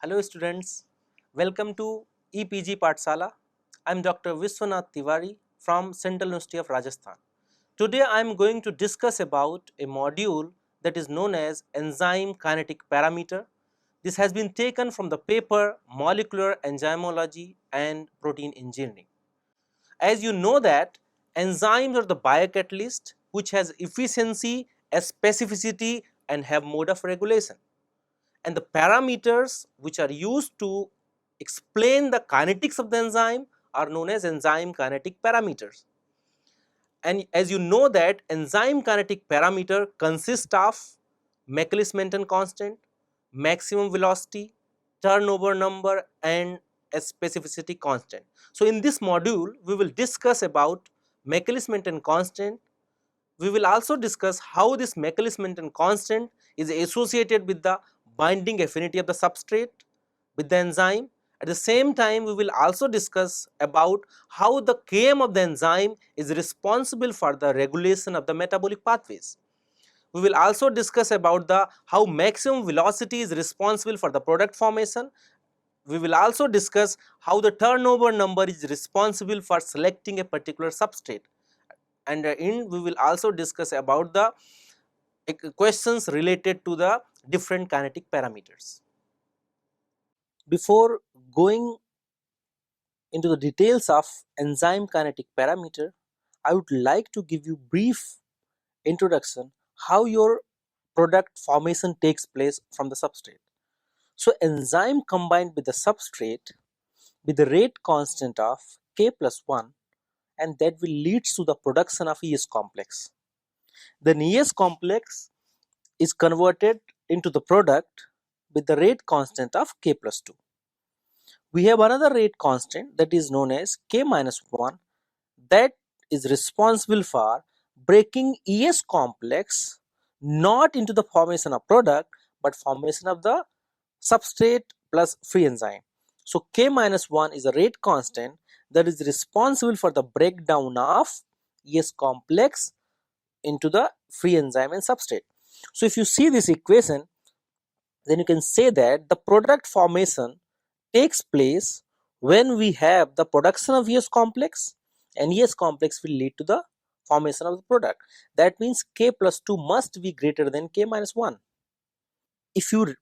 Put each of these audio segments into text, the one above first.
Hello students, welcome to EPG Pathsala. I am Dr. Viswanath Tiwari from Central University of Rajasthan. Today I am going to discuss about a module that is known as enzyme kinetic parameter. This has been taken from the paper Molecular Enzymology and Protein Engineering. As you know that enzymes are the biocatalyst which has efficiency, a specificity and have mode of regulation. And the parameters which are used to explain the kinetics of the enzyme are known as enzyme kinetic parameters. And as you know that enzyme kinetic parameter consists of Michaelis-Menten constant, maximum velocity, turnover number and a specificity constant. So in this module we will discuss about Michaelis-Menten constant. We will also discuss how this Michaelis-Menten constant is associated with the binding affinity of the substrate with the enzyme. At the same time, we will also discuss about how the Km of the enzyme is responsible for the regulation of the metabolic pathways. We will also discuss about how maximum velocity is responsible for the product formation. We will also discuss how the turnover number is responsible for selecting a particular substrate. And in we will also discuss about the questions related to the different kinetic parameters. Before going into the details of enzyme kinetic parameter, I would like to give you brief introduction how your product formation takes place from the substrate. So enzyme combined with the substrate with the rate constant of K plus 1, and that will lead to the production of ES complex. Then ES complex is converted into the product with the rate constant of K plus 2. We have another rate constant that is known as K minus 1 that is responsible for breaking ES complex not into the formation of product but formation of the substrate plus free enzyme. So K minus 1 is a rate constant that is responsible for the breakdown of ES complex into the free enzyme and substrate. So if you see this equation, then you can say that the product formation takes place when we have the production of ES complex, and ES complex will lead to the formation of the product. That means K plus 2 must be greater than K minus 1. If you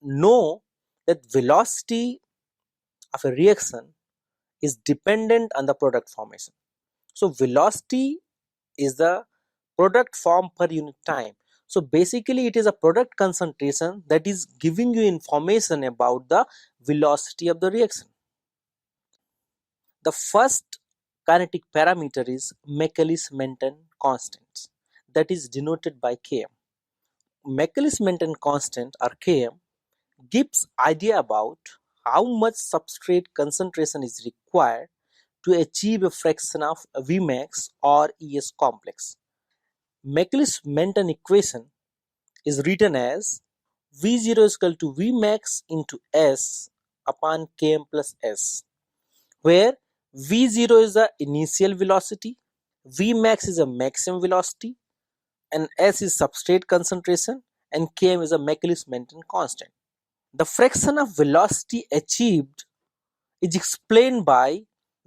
know that velocity of a reaction is dependent on the product formation. So velocity is the product form per unit time. So basically it is a product concentration that is giving you information about the velocity of the reaction. The first kinetic parameter is Michaelis-Menten constant, that is denoted by Km. Michaelis-Menten constant or Km gives idea about how much substrate concentration is required to achieve a fraction of Vmax or ES complex. Michaelis-Menten equation is written as V0 is equal to Vmax into S upon Km plus S, where V0 is the initial velocity, Vmax is a maximum velocity, and S is substrate concentration, and Km is a Michaelis-Menten constant. The fraction of velocity achieved is explained by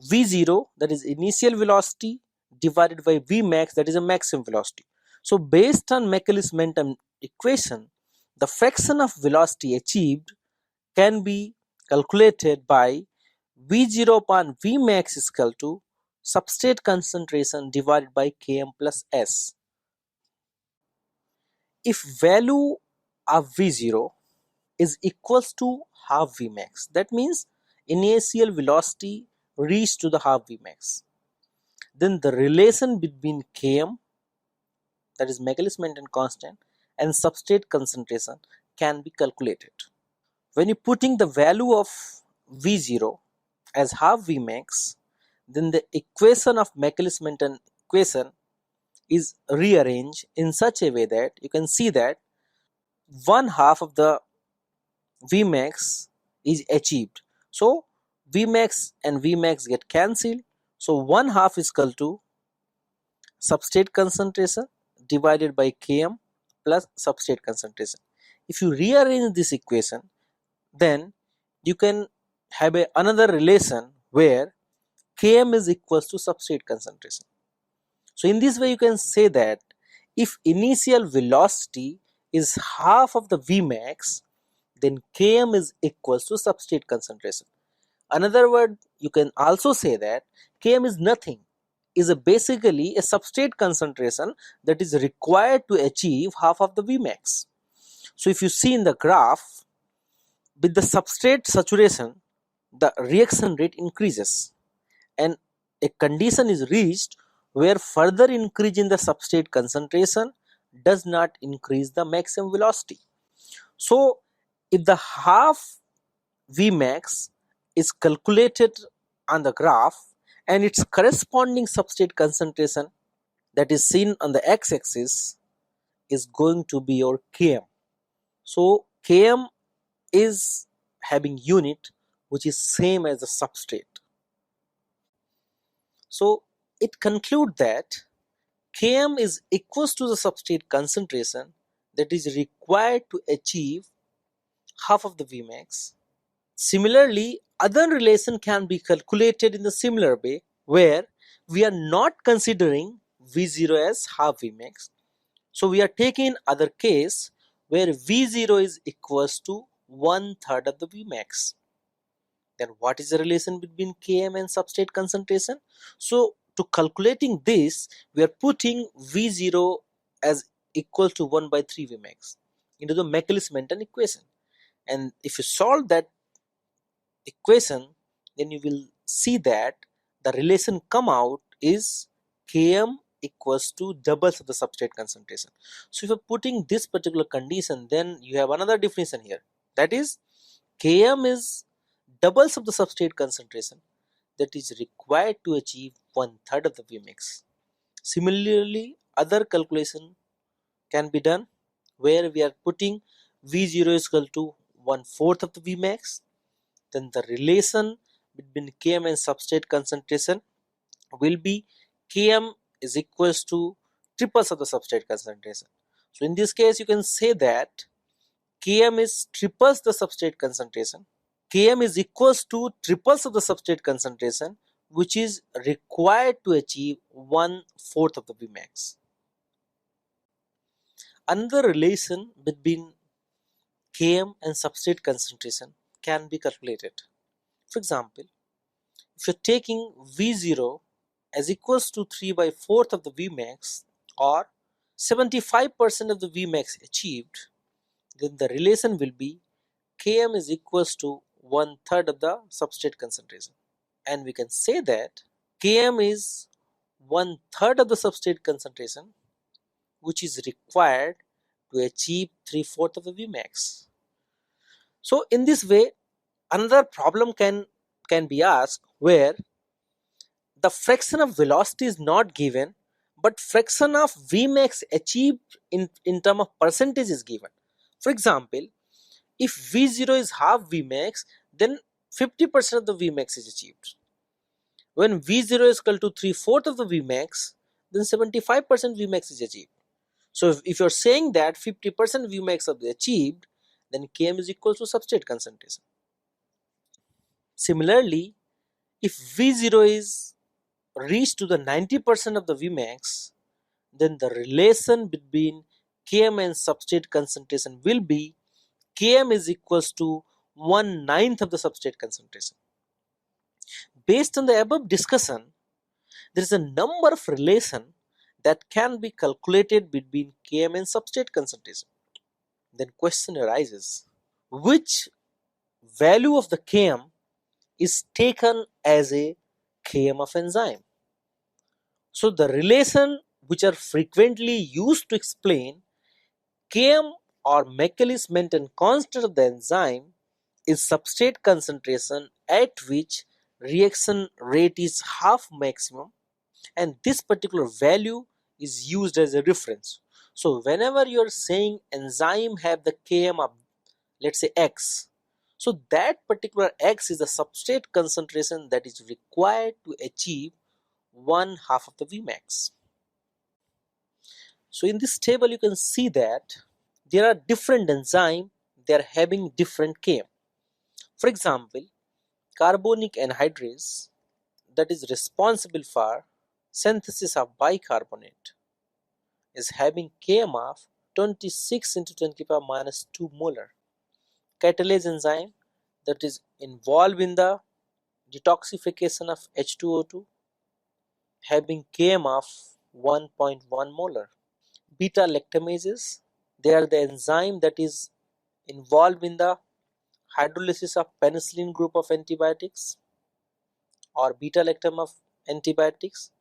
V0, that is initial velocity, divided by Vmax, that is a maximum velocity. So based on Michaelis-Menten equation, the fraction of velocity achieved can be calculated by V0 upon Vmax is equal to substrate concentration divided by Km plus S. If value of V0 is equals to half Vmax, that means initial velocity reached to the half Vmax, then the relation between Km, that is Michaelis-Menten constant, and substrate concentration can be calculated. When you putting the value of V0 as half Vmax, then the equation of Michaelis-Menten equation is rearranged in such a way that you can see that one half of the Vmax is achieved. So Vmax and Vmax get cancelled. So one half is equal to substrate concentration divided by Km plus substrate concentration. If you rearrange this equation, then you can have another relation where Km is equals to substrate concentration. So in this way you can say that if initial velocity is half of the Vmax, then Km is equals to substrate concentration. Another word, you can also say that Km is nothing, is basically a substrate concentration that is required to achieve half of the Vmax. So if you see in the graph, with the substrate saturation, the reaction rate increases and a condition is reached where further increase in the substrate concentration does not increase the maximum velocity. So if the half Vmax is calculated on the graph and its corresponding substrate concentration that is seen on the x-axis is going to be your Km. So Km is having unit which is same as the substrate. So it concludes that Km is equals to the substrate concentration that is required to achieve half of the Vmax. Similarly, other relation can be calculated in the similar way where we are not considering V0 as half Vmax. So we are taking other case where V0 is equals to 1/3 of the Vmax. Then what is the relation between Km and substrate concentration? So to calculating this, we are putting V0 as equal to 1/3 Vmax into the Michaelis-Menten equation. And if you solve that equation, then you will see that the relation come out is Km equals to doubles of the substrate concentration. So if you're putting this particular condition, then you have another definition here. That is, Km is doubles of the substrate concentration that is required to achieve 1/3 of the Vmax. Similarly, other calculation can be done where we are putting V0 is equal to 1/4 of the Vmax. Then the relation between Km and substrate concentration will be Km is equals to triples of the substrate concentration. So in this case, you can say that Km is triples the substrate concentration. Km is equals to triples of the substrate concentration, which is required to achieve 1/4 of the Vmax. Another relation between Km and substrate concentration can be calculated. For example, if you're taking V0 as equals to 3/4 of the Vmax or 75% of the Vmax achieved, then the relation will be Km is equals to 1/3 of the substrate concentration. And we can say that Km is 1/3 of the substrate concentration which is required to achieve 3/4 of the Vmax. So in this way, another problem can be asked where the fraction of velocity is not given, but fraction of Vmax achieved in term of percentage is given. For example, if V0 is half Vmax, then 50% of the Vmax is achieved. When V0 is equal to 3/4 of the Vmax, then 75% Vmax is achieved. So if you're saying that 50% Vmax is achieved, then Km is equal to substrate concentration. Similarly, if V0 is reached to the 90% of the Vmax, then the relation between Km and substrate concentration will be Km is equals to 1/9 of the substrate concentration. Based on the above discussion, there is a number of relation that can be calculated between Km and substrate concentration. Then question arises, which value of the Km is taken as a Km of enzyme? So the relation which are frequently used to explain Km or Michaelis-Menten constant of the enzyme is substrate concentration at which reaction rate is half maximum, and this particular value is used as a reference. So whenever you are saying enzyme have the Km of, let's say, X, so that particular X is the substrate concentration that is required to achieve 1/2 of the Vmax. So in this table you can see that there are different enzymes, they are having different Km. For example, carbonic anhydrase, that is responsible for synthesis of bicarbonate, is having Km of 26 into 10 to the power minus 2 molar. Catalase enzyme, that is involved in the detoxification of H2O2, having Km of 1.1 molar. Beta lactamases, they are the enzyme that is involved in the hydrolysis of penicillin group of antibiotics or beta lactam of antibiotics.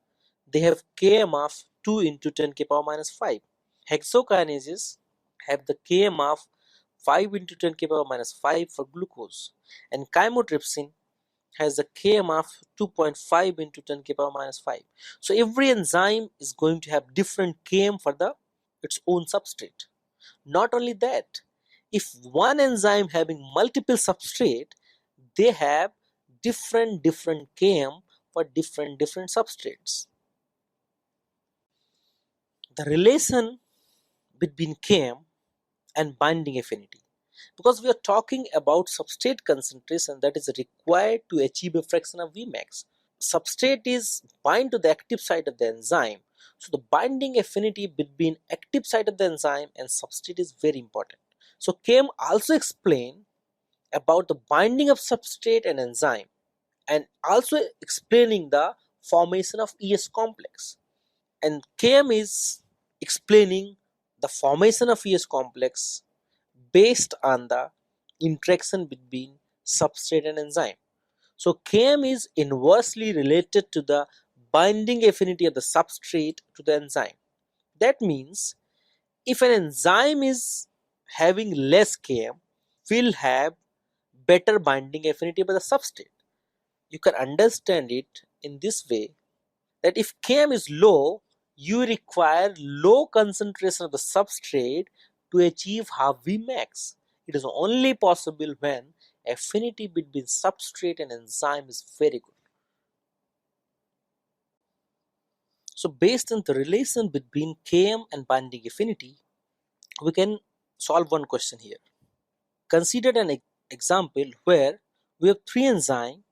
They have Km of 2 into 10 to the power minus 5. Hexokinases have the Km of 5 into 10 to the power minus 5 for glucose, and chymotrypsin has the Km of 2.5 into 10 to the power minus 5. So every enzyme is going to have different Km for its own substrate. Not only that, if one enzyme having multiple substrate, they have different Km for different substrates. The relation between Km and binding affinity, because we are talking about substrate concentration that is required to achieve a fraction of Vmax. Substrate is bind to the active site of the enzyme, so the binding affinity between active site of the enzyme and substrate is very important. So Km also explain about the binding of substrate and enzyme, and also explaining the formation of ES complex. And Km is explaining the formation of ES complex based on the interaction between substrate and enzyme. So Km is inversely related to the binding affinity of the substrate to the enzyme. That means if an enzyme is having less Km, will have better binding affinity by the substrate. You can understand it in this way, that if Km is low, you require low concentration of the substrate to achieve half Vmax. It is only possible when affinity between substrate and enzyme is very good. So based on the relation between Km and binding affinity, we can solve one question here. Consider an example where we have three enzymes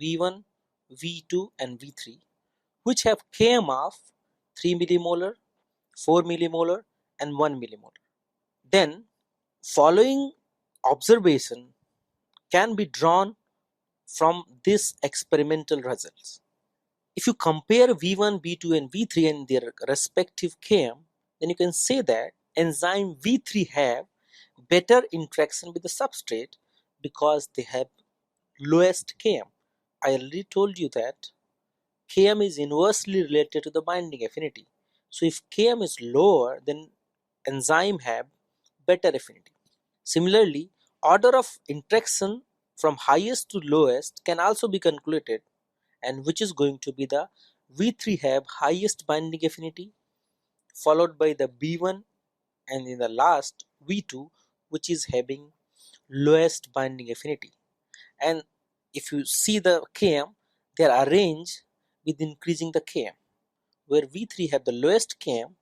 V1, V2 and V3 which have Km of 3 millimolar, 4 millimolar and 1 millimolar. Then following observation can be drawn from these experimental results. If you compare V1, V2 and V3 and their respective Km, then you can say that enzyme V3 have better interaction with the substrate because they have lowest Km. I already told you that Km is inversely related to the binding affinity. So if Km is lower, then enzyme have better affinity. Similarly, order of interaction from highest to lowest can also be calculated, and which is going to be the V3 have highest binding affinity, followed by the B1, and in the last V2 which is having lowest binding affinity. And if you see the Km, they are arranged with increasing the Km, where V3 have the lowest Km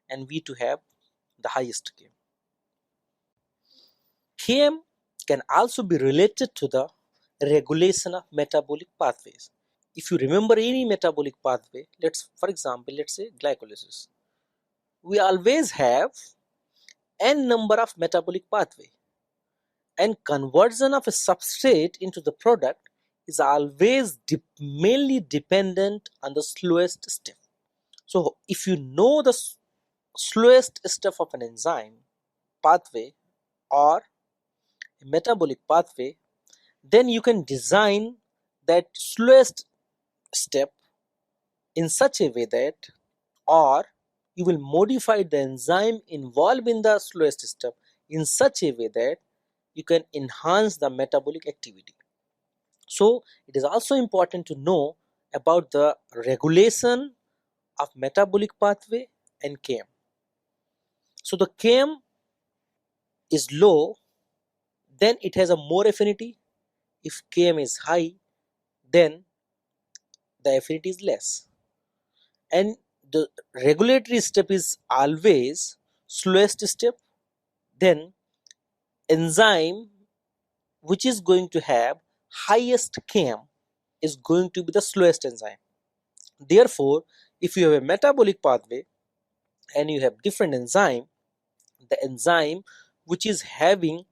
and V2 have the highest Km. Km can also be related to the regulation of metabolic pathways. If you remember any metabolic pathway, for example, let's say glycolysis, we always have n number of metabolic pathway, and conversion of a substrate into the product is always mainly dependent on the slowest step. So if you know the slowest step of an enzyme pathway or a metabolic pathway, then you can design that slowest step in such a way that, or you will modify the enzyme involved in the slowest step in such a way that you can enhance the metabolic activity. So it is also important to know about the regulation of metabolic pathway and Km. So the Km is low, then it has a more affinity. If Km is high, then the affinity is less. And the regulatory step is always slowest step. Then enzyme which is going to have highest Km is going to be the slowest enzyme. Therefore, if you have a metabolic pathway and you have different enzyme, the enzyme which is having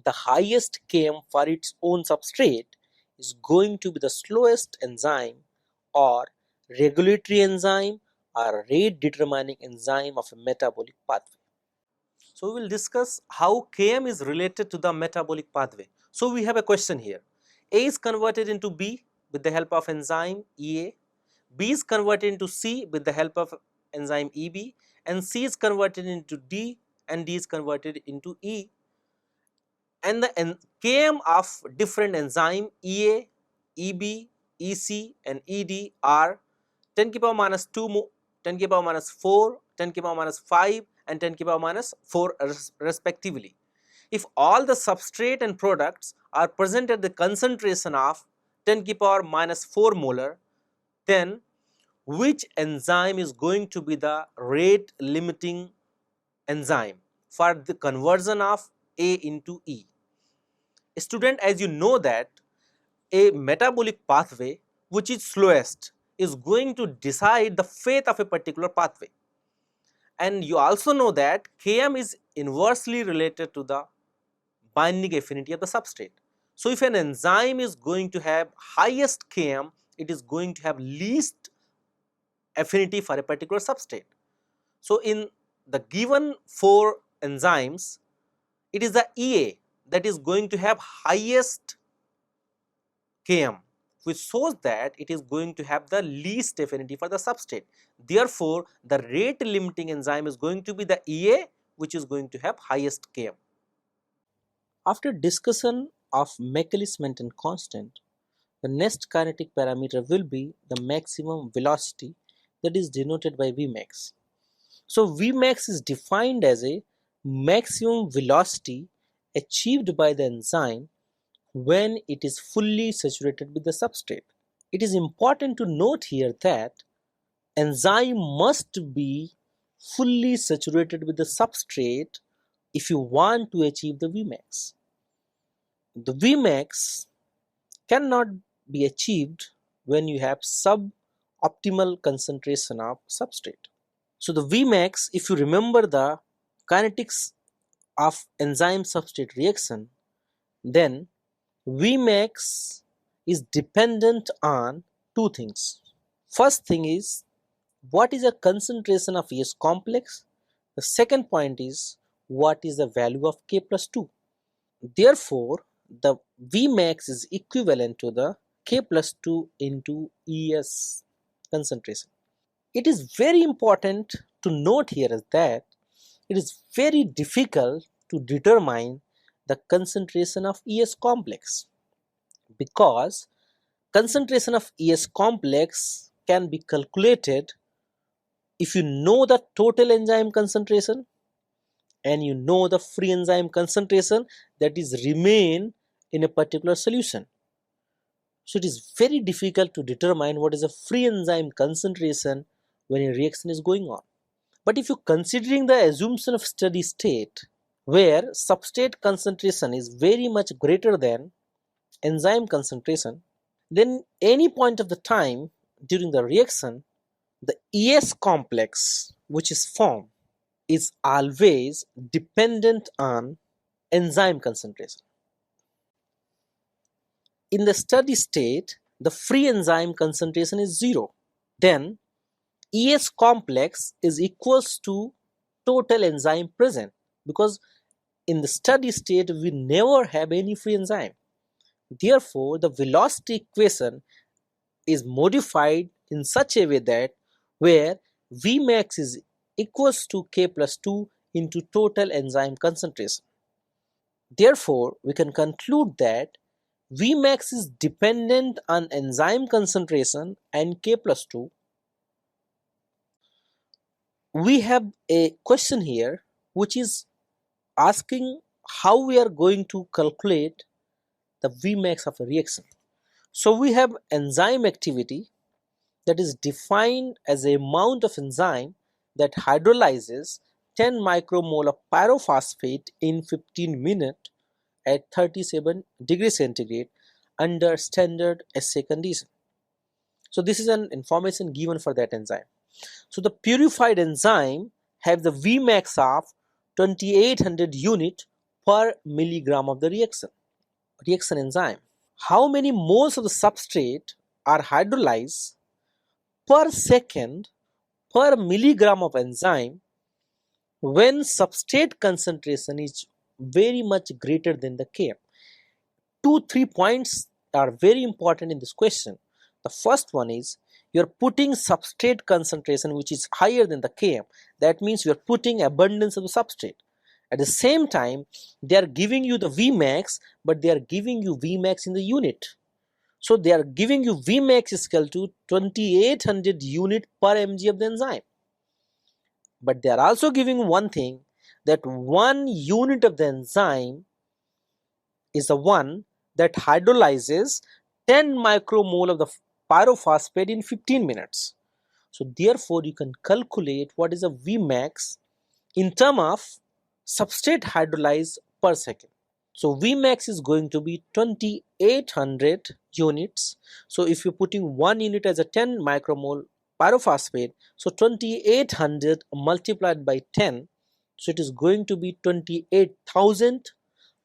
the highest Km for its own substrate is going to be the slowest enzyme or regulatory enzyme or rate determining enzyme of a metabolic pathway. So we will discuss how Km is related to the metabolic pathway. So we have a question here. A is converted into B with the help of enzyme EA, B is converted into C with the help of enzyme EB, and C is converted into D and D is converted into E. And the Km of different enzyme EA, EB, EC and ED are 10 to the power minus 2, 10 to the power minus 4, 10 to the power minus 5 and 10 to the power minus 4 respectively. If all the substrate and products are present at the concentration of 10 to the power minus 4 molar, then which enzyme is going to be the rate limiting enzyme for the conversion of A into E? Student, as you know that a metabolic pathway which is slowest is going to decide the fate of a particular pathway, and you also know that Km is inversely related to the binding affinity of the substrate. So if an enzyme is going to have highest Km, it is going to have least affinity for a particular substrate. So in the given 4 enzymes, it is the EA that is going to have highest Km, which shows that it is going to have the least affinity for the substrate. Therefore, the rate limiting enzyme is going to be the EA, which is going to have highest Km. After discussion of Michaelis-Menten constant, the next kinetic parameter will be the maximum velocity, that is denoted by Vmax. So Vmax is defined as a maximum velocity achieved by the enzyme when it is fully saturated with the substrate. It is important to note here that enzyme must be fully saturated with the substrate if you want to achieve the Vmax. The Vmax cannot be achieved when you have suboptimal concentration of substrate. So the Vmax, if you remember the kinetics of enzyme substrate reaction, then Vmax is dependent on two things. First thing is, what is the concentration of ES complex? The second point is, what is the value of K plus 2? Therefore, the Vmax is equivalent to the K plus 2 into ES concentration. It is very important to note here is that it is very difficult to determine the concentration of ES complex, because concentration of ES complex can be calculated if you know the total enzyme concentration and you know the free enzyme concentration that is remain in a particular solution. So it is very difficult to determine what is a free enzyme concentration when a reaction is going on. But if you considering the assumption of steady state where substrate concentration is very much greater than enzyme concentration, then any point of the time during the reaction, the ES complex which is formed is always dependent on enzyme concentration. In the steady state, the free enzyme concentration is 0. Then ES complex is equals to total enzyme present, because in the steady state we never have any free enzyme. Therefore, the velocity equation is modified in such a way that where Vmax is equals to K plus 2 into total enzyme concentration. Therefore, we can conclude that Vmax is dependent on enzyme concentration and K plus 2. We have a question here which is asking how we are going to calculate the Vmax of a reaction. So we have enzyme activity that is defined as the amount of enzyme that hydrolyzes 10 micromole of pyrophosphate in 15 minutes at 37 degrees centigrade under standard assay condition. So this is an information given for that enzyme. So the purified enzyme have the Vmax of 2800 unit per milligram of the reaction enzyme. How many moles of the substrate are hydrolyzed per second per milligram of enzyme when substrate concentration is very much greater than the Km? 2-3 points are very important in this question. The first one is you're putting substrate concentration which is higher than the Km. That means you're putting abundance of the substrate. At the same time, they are giving you the Vmax, but they are giving you Vmax in the unit. So they are giving you Vmax is equal to 2800 unit per mg of the enzyme. But they are also giving one thing, that 1 unit of the enzyme is the one that hydrolyzes 10 micromole of the pyrophosphate in 15 minutes. So therefore you can calculate what is a Vmax in terms of substrate hydrolyzed per second. So Vmax is going to be 2800 units. So if you're putting 1 unit as a 10 micromole pyrophosphate, so 2800 multiplied by 10, so it is going to be 28,000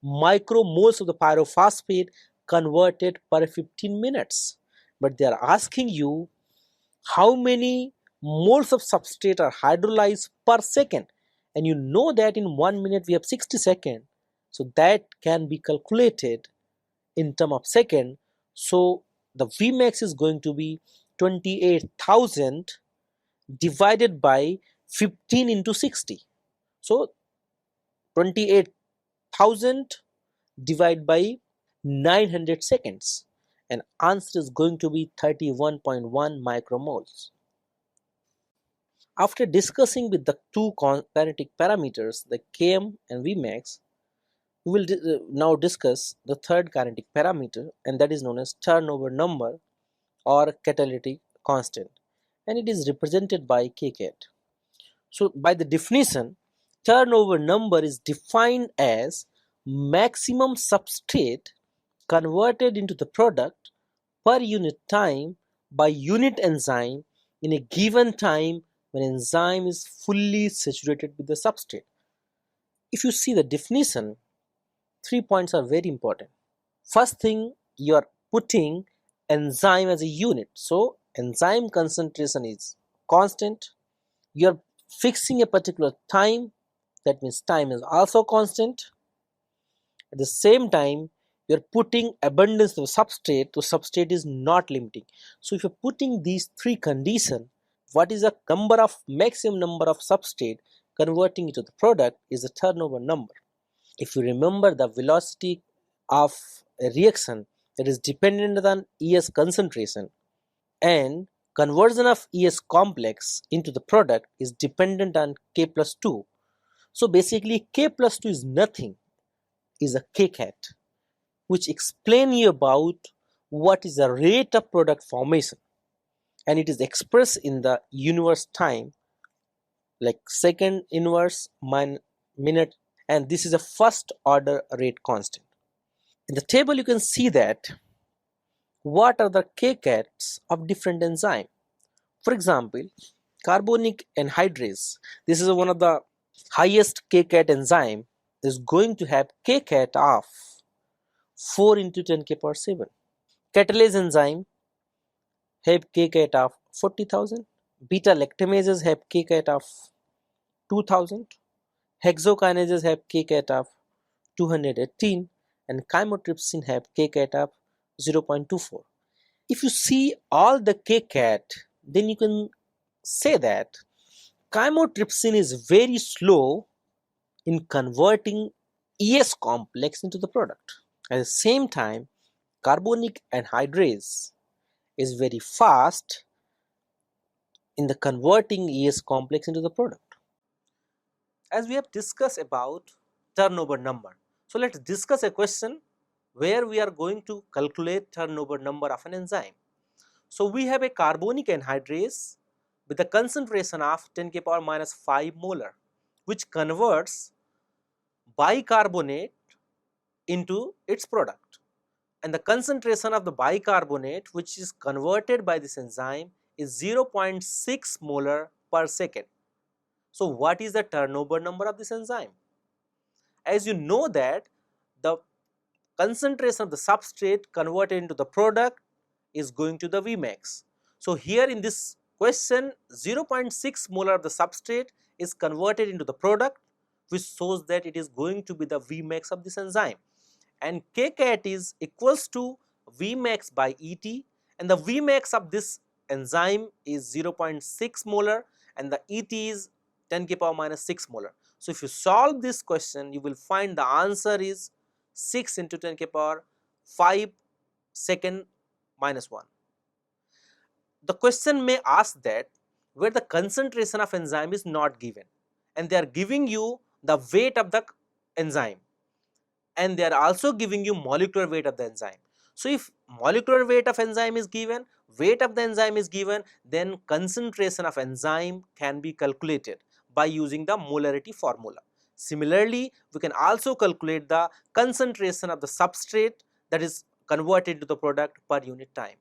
micromoles of the pyrophosphate converted per 15 minutes. But they are asking you how many moles of substrate are hydrolyzed per second, and you know that in 1 minute we have 60 seconds, so that can be calculated in terms of second. So the Vmax is going to be 28,000 divided by 15 into 60. So 28,000 divided by 900 seconds, and answer is going to be 31.1 micromoles. After discussing with the two kinetic parameters, the Km and Vmax, we will now discuss the third kinetic parameter, and that is known as turnover number or catalytic constant, and it is represented by kcat. So by the definition, turnover number is defined as maximum substrate converted into the product per unit time by unit enzyme in a given time when enzyme is fully saturated with the substrate. If you see the definition, 3 points are very important. First thing, you are putting enzyme as a unit. So enzyme concentration is constant. You are fixing a particular time, that means time is also constant. At the same time, you're putting abundance of substrate, so substrate is not limiting. So if you're putting these three conditions, what is the maximum number of substrate converting into the product is the turnover number. If you remember, the velocity of a reaction that is dependent on ES concentration, and conversion of ES complex into the product is dependent on K plus 2. So basically K plus 2 is nothing, is a kcat, which explain you about what is the rate of product formation, and it is expressed in the universe time, like second inverse minute, and this is a first order rate constant. In the table you can see that what are the kcats of different enzyme. For example, carbonic anhydrase, this is one of the highest kcat enzyme, is going to have kcat of 4 into 10 k power 7. Catalase enzyme have kcat of 40,000. Beta lactamases have kcat of 2000. Hexokinases have kcat of 218, and chymotrypsin have kcat of 0.24. If you see all the kcat, then you can say that chymotrypsin is very slow in converting ES complex into the product. At the same time, carbonic anhydrase is very fast in the converting ES complex into the product. As we have discussed about turnover number, so let's discuss a question where we are going to calculate turnover number of an enzyme. So we have a carbonic anhydrase with a concentration of 10 k power minus 5 molar, which converts bicarbonate into its product. And the concentration of the bicarbonate which is converted by this enzyme is 0.6 molar per second. So what is the turnover number of this enzyme? As you know that the concentration of the substrate converted into the product is going to the Vmax. So here in this question 0.6 molar of the substrate is converted into the product, which shows that it is going to be the Vmax of this enzyme, and Kcat is equals to Vmax by Et, and the Vmax of this enzyme is 0.6 molar and the Et is 10 to the power minus 6 molar. So if you solve this question, you will find the answer is 6 into 10 to the power 5 second minus 1. The question may ask that where the concentration of enzyme is not given and they are giving you the weight of the enzyme, and they are also giving you molecular weight of the enzyme. So if molecular weight of enzyme is given, weight of the enzyme is given, then concentration of enzyme can be calculated by using the molarity formula. Similarly, we can also calculate the concentration of the substrate that is converted to the product per unit time.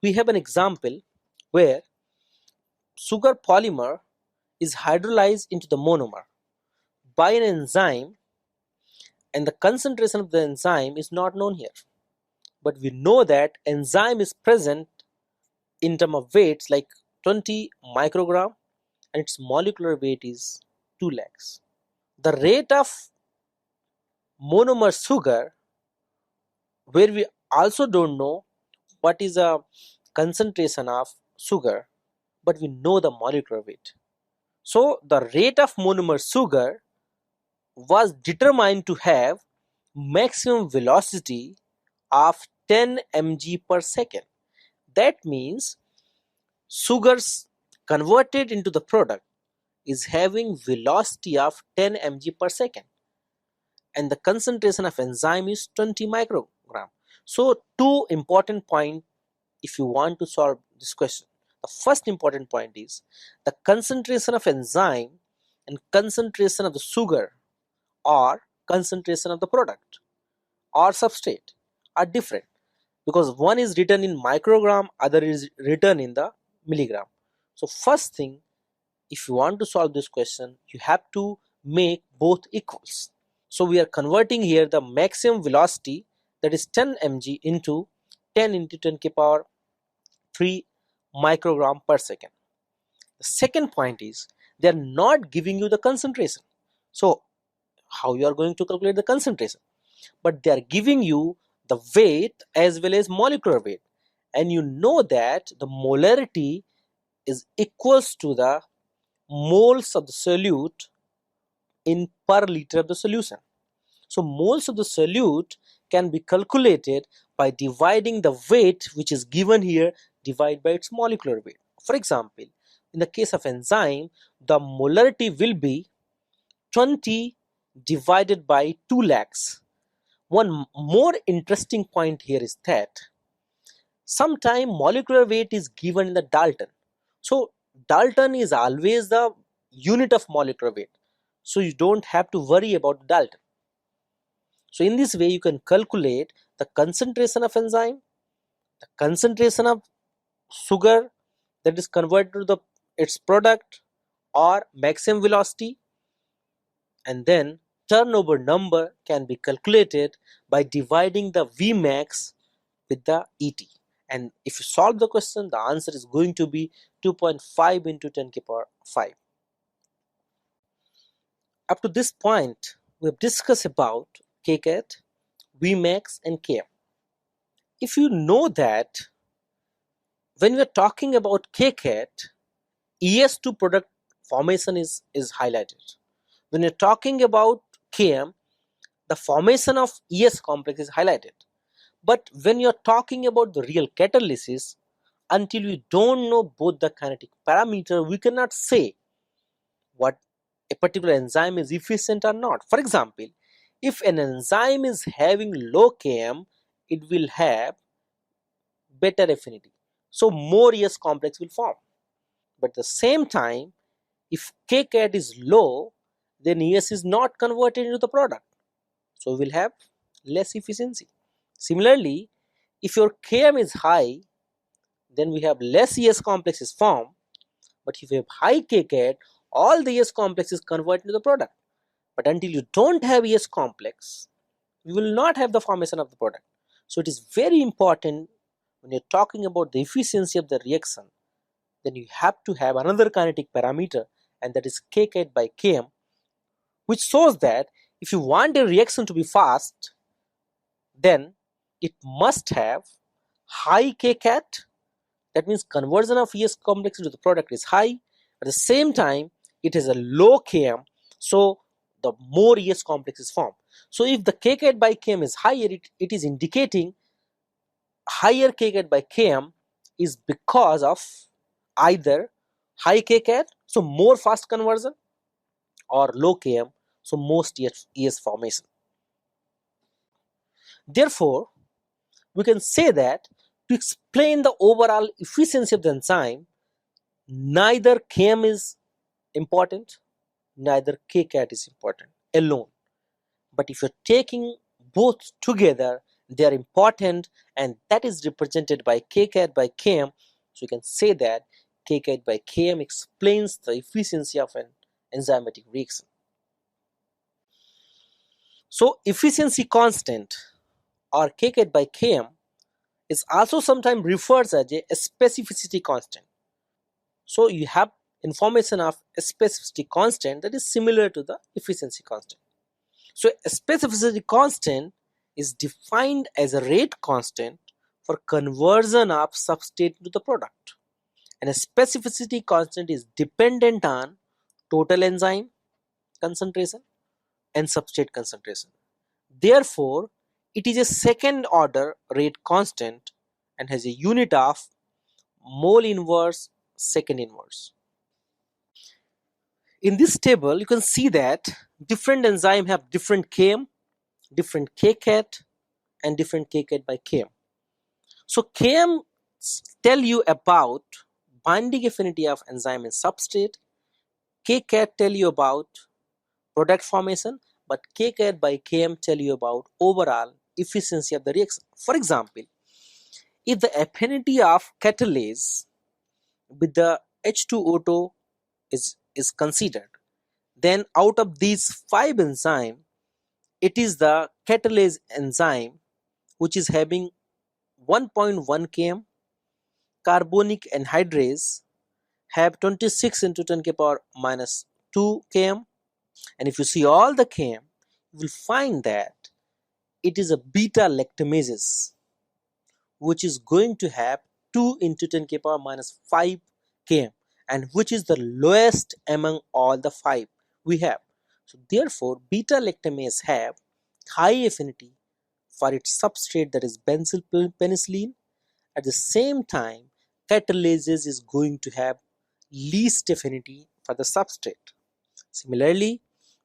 We have an example where sugar polymer is hydrolyzed into the monomer by an enzyme, and the concentration of the enzyme is not known here. But we know that enzyme is present in terms of weights like 20 microgram and its molecular weight is 2 lakhs. The rate of monomer sugar, where we also don't know what is a concentration of sugar, but we know the molecular weight. So the rate of monomer sugar was determined to have maximum velocity of 10 mg per second. That means sugars converted into the product is having velocity of 10 mg per second, and the concentration of enzyme is 20 microgram. So two important points if you want to solve this question. The first important point is the concentration of enzyme and concentration of the sugar or concentration of the product or substrate are different, because one is written in microgram, other is written in the milligram. So first thing, if you want to solve this question, you have to make both equals. So we are converting here the maximum velocity, that is 10 mg, into 10 into 10 to the power 3 microgram per second. The second point is they are not giving you the concentration. So how you are going to calculate the concentration? But they are giving you the weight as well as molecular weight, and you know that the molarity is equals to the moles of the solute in per liter of the solution. So moles of the solute can be calculated by dividing the weight which is given here divided by its molecular weight. For example, in the case of enzyme, the molarity will be 20 divided by 2 lakhs. One more interesting point here is that sometimes molecular weight is given in the Dalton. So Dalton is always the unit of molecular weight. So you don't have to worry about Dalton. So in this way you can calculate the concentration of enzyme, the concentration of sugar that is converted to its product or maximum velocity, and then turnover number can be calculated by dividing the Vmax with the Et. And if you solve the question, the answer is going to be 2.5 into 10 to the power 5. Up to this point, we have discussed about Kcat, Vmax and Km. If you know that when we are talking about Kcat, ES2 product formation is highlighted. When you're talking about Km, the formation of ES complex is highlighted. But when you're talking about the real catalysis, until we don't know both the kinetic parameter, we cannot say what a particular enzyme is efficient or not. For example, if an enzyme is having low Km, it will have better affinity. So more ES complex will form. But at the same time, if Kcat is low, then ES is not converted into the product. so we will have less efficiency. Similarly, if your Km is high, then we have less ES complexes formed, but if you have high kcat, all the ES complexes convert into the product. But until you don't have ES complex, you will not have the formation of the product. So it is very important when you're talking about the efficiency of the reaction, then you have to have another kinetic parameter, and that is kcat by km, which shows that if you want a reaction to be fast, then it must have high kcat. That means conversion of ES complex into the product is high. At the same time, it has a low Km, so the more ES complex is formed. So if the kcat by Km is higher, it is indicating higher kcat by Km is because of either high kcat, so more fast conversion, or low Km, so most ES formation. Therefore, we can say that to explain the overall efficiency of the enzyme, neither Km is important, neither kcat is important alone. But if you're taking both together, they are important, and that is represented by kcat by km. So you can say that kcat by km explains the efficiency of an enzymatic reaction. So efficiency constant, or kcat by km, is also sometimes referred as a specificity constant. So you have information of a specificity constant that is similar to the efficiency constant. So a specificity constant is defined as a rate constant for conversion of substrate to the product. And a specificity constant is dependent on total enzyme concentration and substrate concentration. Therefore, it is a second order rate constant and has a unit of mole inverse second inverse. In this table, you can see that different enzymes have different Km, different kcat, and different kcat by km. So km tell you about binding affinity of enzyme and substrate. Kcat tell you about product formation, but kcat by km tell you about overall efficiency of the reaction. For example, if the affinity of catalase with the H2O2 is considered, then out of these 5 enzymes, it is the catalase enzyme which is having 1.1 km. Carbonic anhydrase have 26 into 10 to the power minus 2 km, and if you see all the km, you will find that it is a beta lactamases which is going to have 2 into 10 to the power minus 5 km, and which is the lowest among all the 5 we have. So therefore, beta lactamase have high affinity for its substrate, that is benzyl penicillin. At the same time, catalases is going to have least affinity for the substrate. Similarly,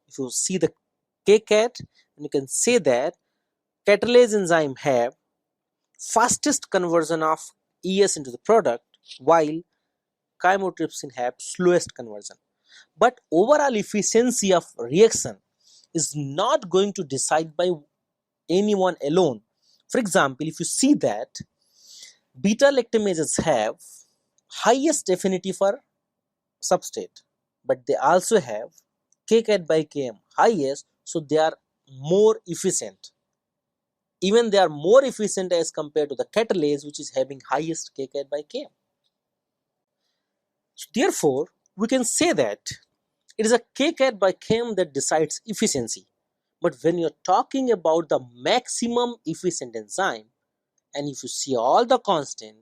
if you see the kcat, you can say that catalase enzyme have fastest conversion of ES into the product, while chymotrypsin have slowest conversion. But overall efficiency of reaction is not going to decide by anyone alone. For example, if you see that beta lactamases have highest affinity for substrate, but they also have kcat by km highest, so they are more efficient. Even they are more efficient as compared to the catalase, which is having highest kcat by km. So therefore, we can say that it is a kcat by km that decides efficiency. But when you're talking about the maximum efficient enzyme, and if you see all the constant,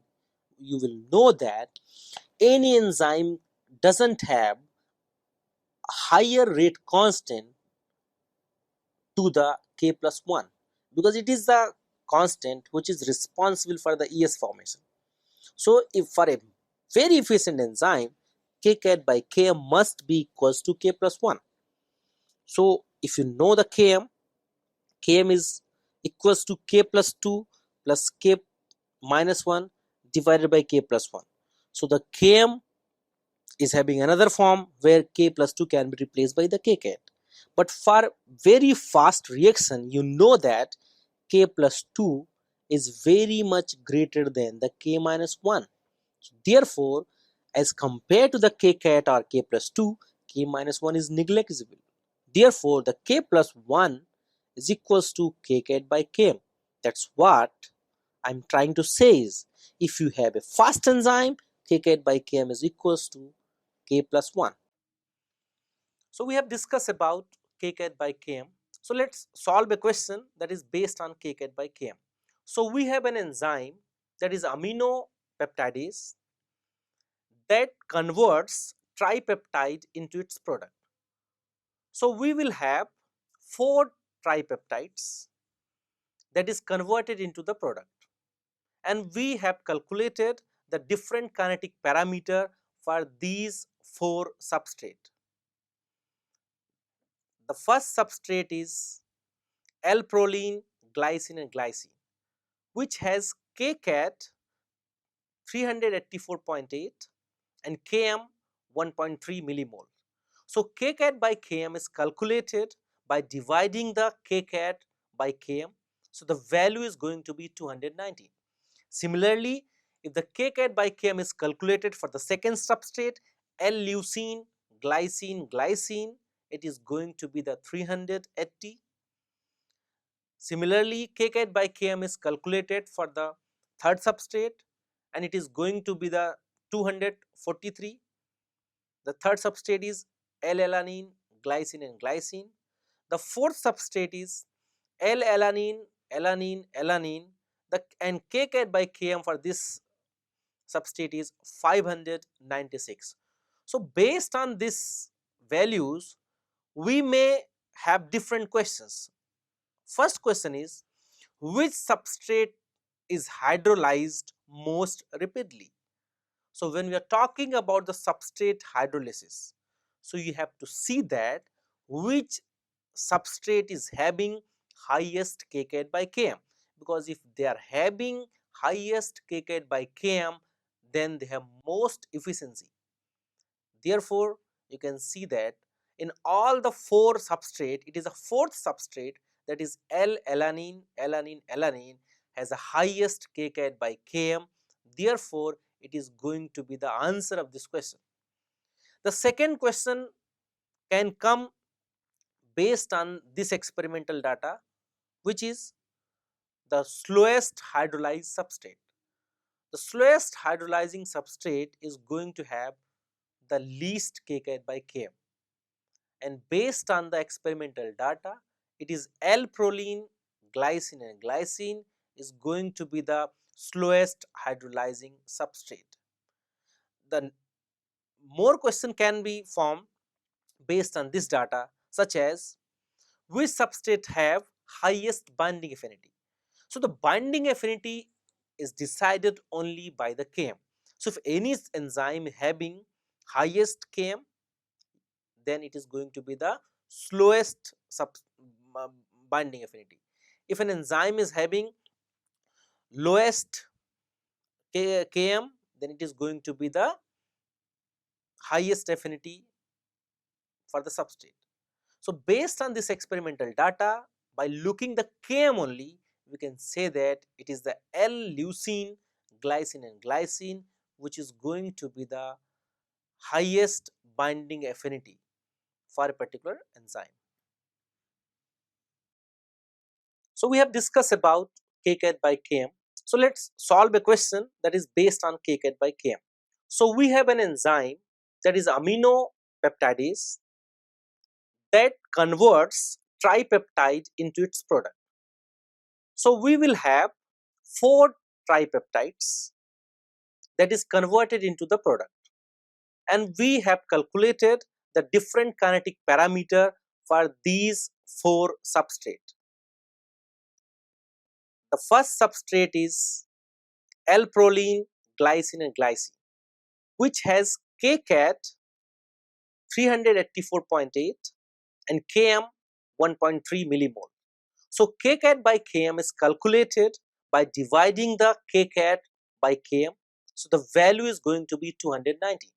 you will know that any enzyme doesn't have higher rate constant to the k plus 1, because it is the constant which is responsible for the ES formation. So if for a very efficient enzyme, kcat by km must be equals to k plus 1. So if you know the km is equals to k plus 2 plus k minus 1 divided by k plus 1. So the km is having another form where k plus 2 can be replaced by the kcat. But for very fast reaction, you know that K plus 2 is very much greater than the K minus 1. Therefore, as compared to the K cat or K plus 2, K minus 1 is negligible. Therefore, the K plus 1 is equals to K cat by Km. That's what I'm trying to say is, if you have a fast enzyme, K cat by Km is equals to K plus 1. So we have discussed about K cat by Km. So let's solve a question that is based on K cat by Km. So we have an enzyme that is amino peptidase that converts tripeptide into its product. So we will have 4 tripeptides that is converted into the product, and we have calculated the different kinetic parameter for these 4 substrate. The first substrate is L-proline, glycine and glycine, which has kcat 384.8 and Km 1.3 millimole. So kcat by Km is calculated by dividing the kcat by Km. So the value is going to be 290. Similarly, if the kcat by Km is calculated for the second substrate, L-leucine, glycine, glycine, it is going to be the 380. Similarly, kcat by Km is calculated for the third substrate and it is going to be the 243. The third substrate is L-alanine, glycine and glycine. The fourth substrate is L-alanine, alanine, alanine. And kcat by Km for this substrate is 596. So based on these values, we may have different questions. First question is, which substrate is hydrolyzed most rapidly? So when we are talking about the substrate hydrolysis, so you have to see that which substrate is having highest kcat by Km, because if they are having highest kcat by Km, then they have most efficiency. Therefore, you can see that in all the 4 substrate, it is a fourth substrate, that is L-alanine, alanine, alanine, has the highest kcat by Km. Therefore, it is going to be the answer of this question. The second question can come based on this experimental data, which is the slowest hydrolyzed substrate. The slowest hydrolyzing substrate is going to have the least kcat by Km, and based on the experimental data, it is L-proline, glycine and glycine is going to be the slowest hydrolyzing substrate. The more question can be formed based on this data, such as which substrate have highest binding affinity. So the binding affinity is decided only by the Km. So if any enzyme having highest Km, then it is going to be the slowest binding affinity. If an enzyme is having lowest Km, then it is going to be the highest affinity for the substrate. So based on this experimental data, by looking the Km only, we can say that it is the L-leucine, glycine and glycine which is going to be the highest binding affinity for a particular enzyme. So we have discussed about kcat by Km. So let's solve a question that is based on kcat by Km. So we have an enzyme that is amino peptidase that converts tripeptide into its product. So we will have 4 tripeptides that is converted into the product, and we have calculated the different kinetic parameter for these 4 substrate. The first substrate is L-proline, glycine and glycine, which has kcat 384.8 and Km 1.3 millimole. So kcat by Km is calculated by dividing the kcat by Km. So the value is going to be 290.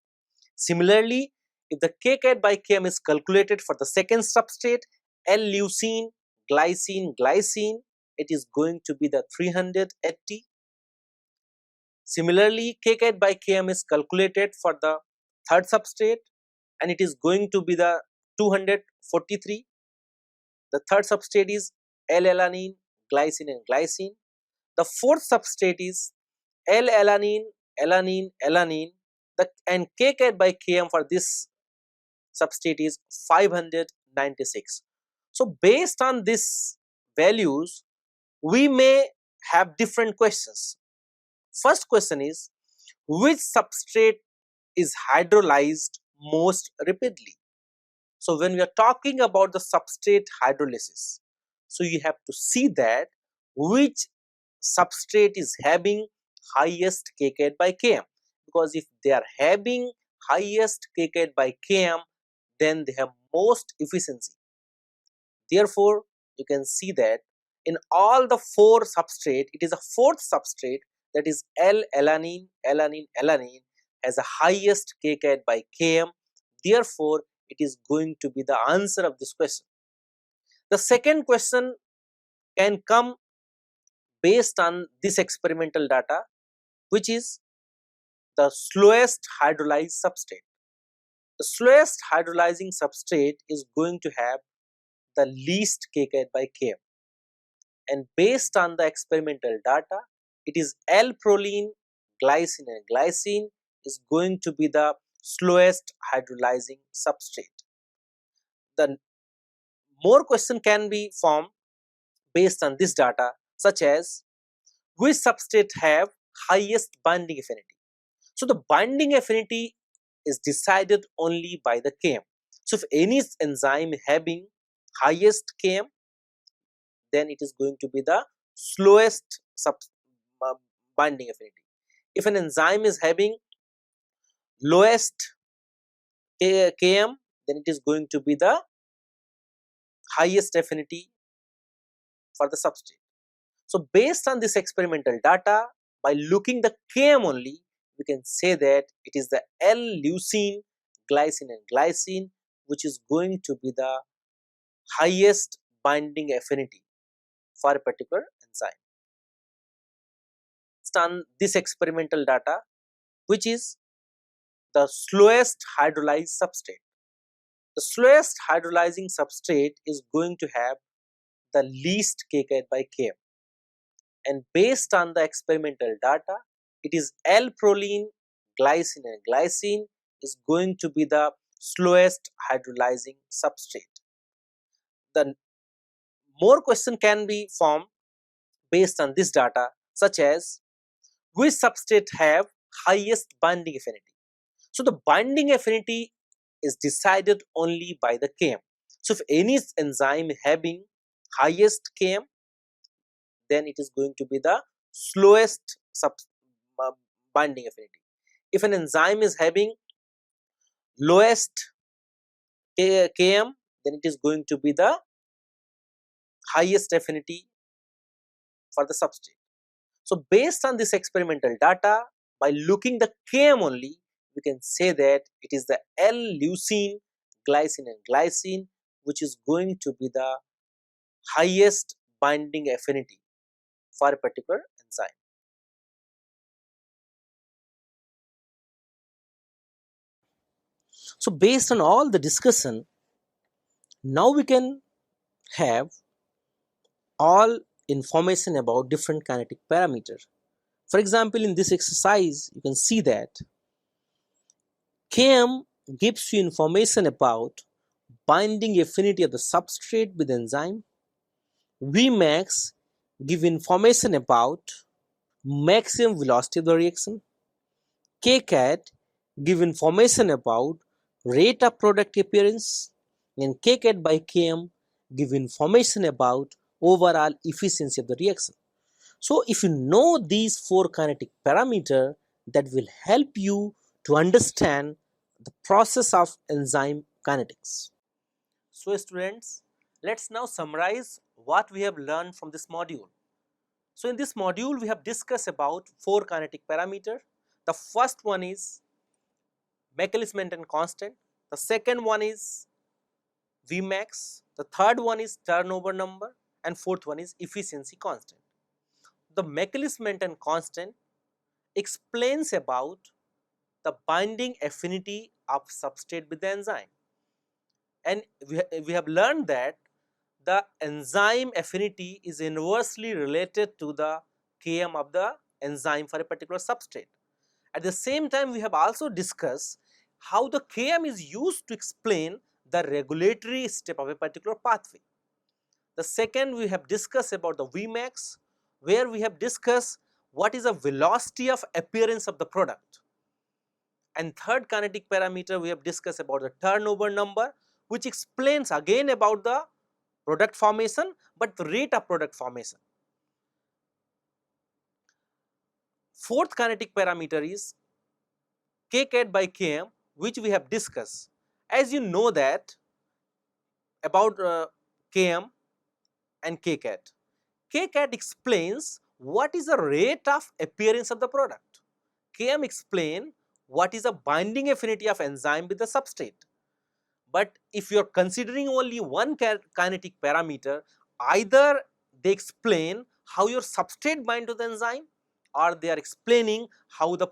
Similarly, if the kcat by km is calculated for the second substrate, L-leucine, glycine, it is going to be the 380. Similarly, kcat by km is calculated for the third substrate and it is going to be the 243. The third substrate is L-alanine, glycine. The fourth substrate is L-alanine, alanine, and kcat by km for this substrate is 596. So based on these values, we may have different questions. First question is, which substrate is hydrolyzed most rapidly? So when we are talking about the substrate hydrolysis, so you have to see that which substrate is having highest kcat by km, because if they are having highest kcat by km, then they have most efficiency. Therefore, you can see that in all the four substrate, it is a fourth substrate, that is L-alanine has the highest kcat by km. Therefore, it is going to be the answer of this question. The second question can come based on this experimental data, which is the slowest hydrolyzed substrate. The slowest hydrolyzing substrate is going to have the least kcat by km, and based on the experimental data, it is L-proline, glycine is going to be the slowest hydrolyzing substrate. The more question can be formed based on this data, such as which substrate have highest binding affinity. So the binding affinity is decided only by the km. So if any enzyme having highest km, then it is going to be the slowest binding affinity. If an enzyme is having lowest km, then it is going to be the highest affinity for the substrate. So based on this experimental data, by looking the km only, we can say that it is the L-leucine, glycine, which is going to be the highest binding affinity for a particular enzyme. Based on this experimental data, which is the slowest hydrolyzed substrate. The slowest hydrolyzing substrate is going to have the least kcat by km, and based on the experimental data, it is L-proline, glycine is going to be the slowest hydrolyzing substrate. The more question can be formed based on this data, such as which substrate have highest binding affinity. So the binding affinity is decided only by the km. So if any enzyme having highest km, then it is going to be the slowest binding affinity. If an enzyme is having lowest km, then it is going to be the highest affinity for the substrate. So based on this experimental data, by looking the km only, we can say that it is the L-leucine, glycine, which is going to be the highest binding affinity for a particular enzyme. So based on all the discussion, now we can have all information about different kinetic parameters. For example, in this exercise, you can see that Km gives you information about binding affinity of the substrate with enzyme. Vmax give information about maximum velocity of the reaction. Kcat give information about rate of product appearance, and kcat by km give information about overall efficiency of the reaction. So if you know these four kinetic parameters, that will help you to understand the process of enzyme kinetics. So students, let's now summarize what we have learned from this module. So in this module, we have discussed about four kinetic parameters. The first one is Michaelis-Menten constant. the second one is Vmax, the third one is turnover number, and fourth one is efficiency constant. The Michaelis-Menten constant explains about the binding affinity of substrate with the enzyme, and we have learned that the enzyme affinity is inversely related to the Km of the enzyme for a particular substrate. At the same time, we have also discussed how the Km is used to explain the regulatory step of a particular pathway. The second, we have discussed about the Vmax, where we have discussed what is the velocity of appearance of the product. And third kinetic parameter, we have discussed about the turnover number, which explains again about the product formation, but the rate of product formation. Fourth kinetic parameter is kcat by km, which we have discussed. As you know that about km and kcat. Kcat explains what is the rate of appearance of the product. Km explain what is the binding affinity of enzyme with the substrate. But if you are considering only one kinetic parameter, either they explain how your substrate bind to the enzyme, or they are explaining how the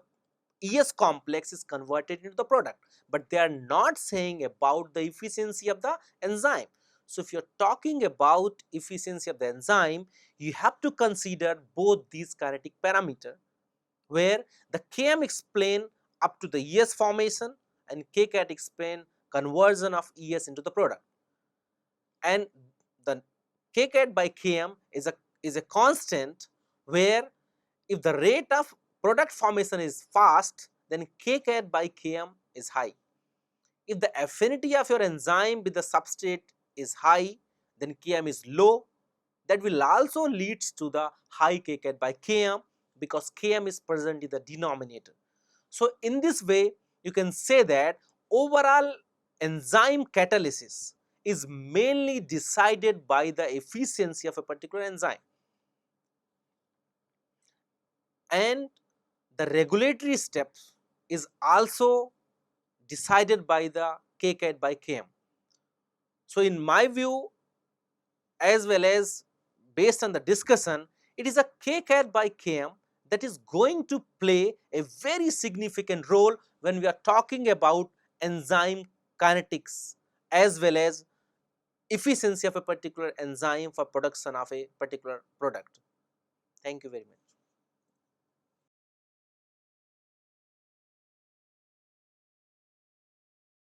ES complex is converted into the product, but they are not saying about the efficiency of the enzyme. So if you are talking about efficiency of the enzyme, you have to consider both these kinetic parameters, where the Km explain up to the ES formation and Kcat explain conversion of ES into the product. And the Kcat by Km is a constant, where if the rate of product formation is fast, then Kcat by Km is high. If the affinity of your enzyme with the substrate is high, then Km is low. That will also leads to the high Kcat by Km, because Km is present in the denominator. So in this way, you can say that overall enzyme catalysis is mainly decided by the efficiency of a particular enzyme, and the regulatory steps is also decided by the Kcat by Km. So in my view, as well as based on the discussion, it is a Kcat by Km that is going to play a very significant role when we are talking about enzyme kinetics as well as efficiency of a particular enzyme for production of a particular product. Thank you very much.